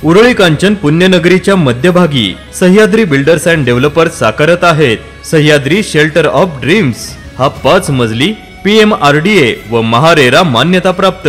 उरळी कांचन पुण्यनगरीच्या मध्यभागी Sahyadri builders and developers साकारत आहेत सह्याद्री शेल्टर ऑफ ड्रीम्स। हा 5 मजली PMRDA व महारेरा मान्यता प्राप्त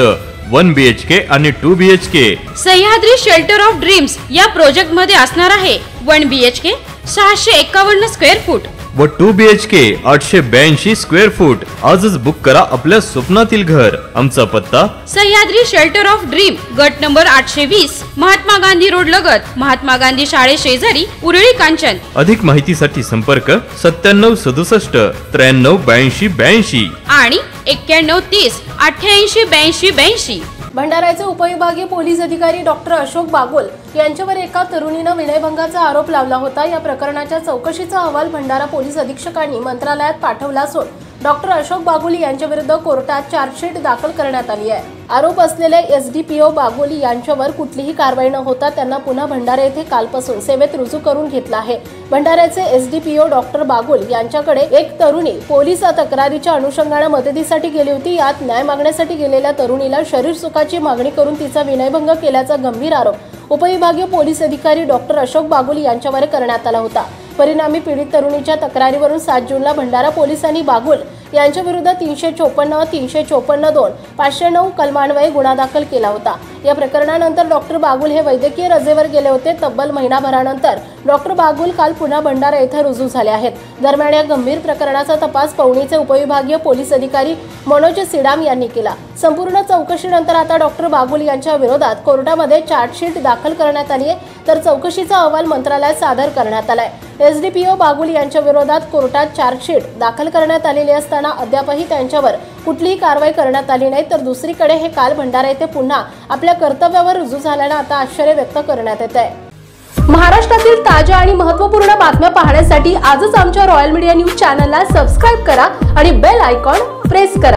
1 BHK आणि 2 BHK Sahyadri shelter of dreams या प्रोजेक्ट मध्ये असणार आहे 1 BHK 651 स्क्वेअर फूट व 2 BHK 882 स्क्वेअर फूट। आजच बुक करा आपल्या स्वप्नातील घर। आमचा पत्ता सह्याद्री शेल्टर ऑफ ड्रीम, गट नंबर 820, महात्मा गांधी रोड लगत, महात्मा गांधी शाळे शेजारी, उरळी कांचन। अधिक माहितीसाठी संपर्क 9767 93 82 82 आणि 91 30 88 82 82। भंडाऱ्याचे उपविभागीय पोलीस अधिकारी डॉक्टर अशोक बागुल यांच्यावर एका तरुणीने विनयभंगाचा आरोप लावला होता। या प्रकरणाच्या चौकशीचा अहवाल भंडारा पोलीस अधीक्षकांनी मंत्रालयात पाठवला असून डॉक्टर अशोक बागुल यांच्या विरुद्ध कोर्टात चार्जशीट दाखल करण्यात आली आहे। आरोप असलेले SDPO बागुल यांच्यावर कुठलीही कारवाई न होता त्यांना पुन्हा भंडारा येथे कालपासून सेवेत रुजू करून घेतला आहे। भंडाऱ्याचे SDPO डॉक्टर बागुल यांच्याकडे एक तरुणी पोलीस तक्रारीच्या अनुषंगाने मदतीसाठी गेली होती। यात न्याय मागण्यासाठी गेलेल्या तरुणीला शरीर सुखाची मागणी करून तिचा विनयभंग केल्याचा गंभीर आरोप उपविभागीय पोलीस अधिकारी डॉक्टर अशोक बागुल यांच्यावर करण्यात आला होता। परिणामी पीडित तरुणीच्या तक्रारीवरून 7 जूनला भंडारा पोलिसांनी बागुल यांच्या विरुद्ध 354, 354 2, 509 कलमान्वये गुन्हा दाखल केला होता। या प्रकरणानंतर डॉक्टर बागुल हे वैद्यकीय रजेवर गेले होते। तब्बल महिनाभरानंतर डॉक्टर बागुल काल पुन्हा भंडारा येथे रुजू झाले आहेत। दरम्यान या गंभीर प्रकरणाचा तपास पवनीचे उपविभागीय पोलीस अधिकारी मनोज सिडाम यांनी केला। संपूर्ण चौकशीनंतर आता डॉक्टर बागुल यांच्या विरोधात कोर्टामध्ये चार्जशीट दाखल करण्यात आली आहे, तर चौकशीचा अहवाल मंत्रालयात सादर करण्यात आलाय। SDPO बागुल यांच्या विरोधात कोर्टात चार्जशीट दाखल करण्यात आलेली असताना अद्यापही त्यांच्यावर कुठलीही कारवाई करण्यात आली नाही। तर दुसरीकडे हे काल भंडारा येथे पुन्हा आपल्या कर्तव्यावर रुजू झाल्याने आता आश्चर्य व्यक्त करण्यात येत आहे। महाराष्ट्रातील ताज्या आणि महत्त्वपूर्ण बातम्या पाहण्यासाठी आजच आमच्या रॉयल मीडिया न्यूज चॅनलला सबस्क्राइब करा आणि बेल आयकॉन प्रेस करा।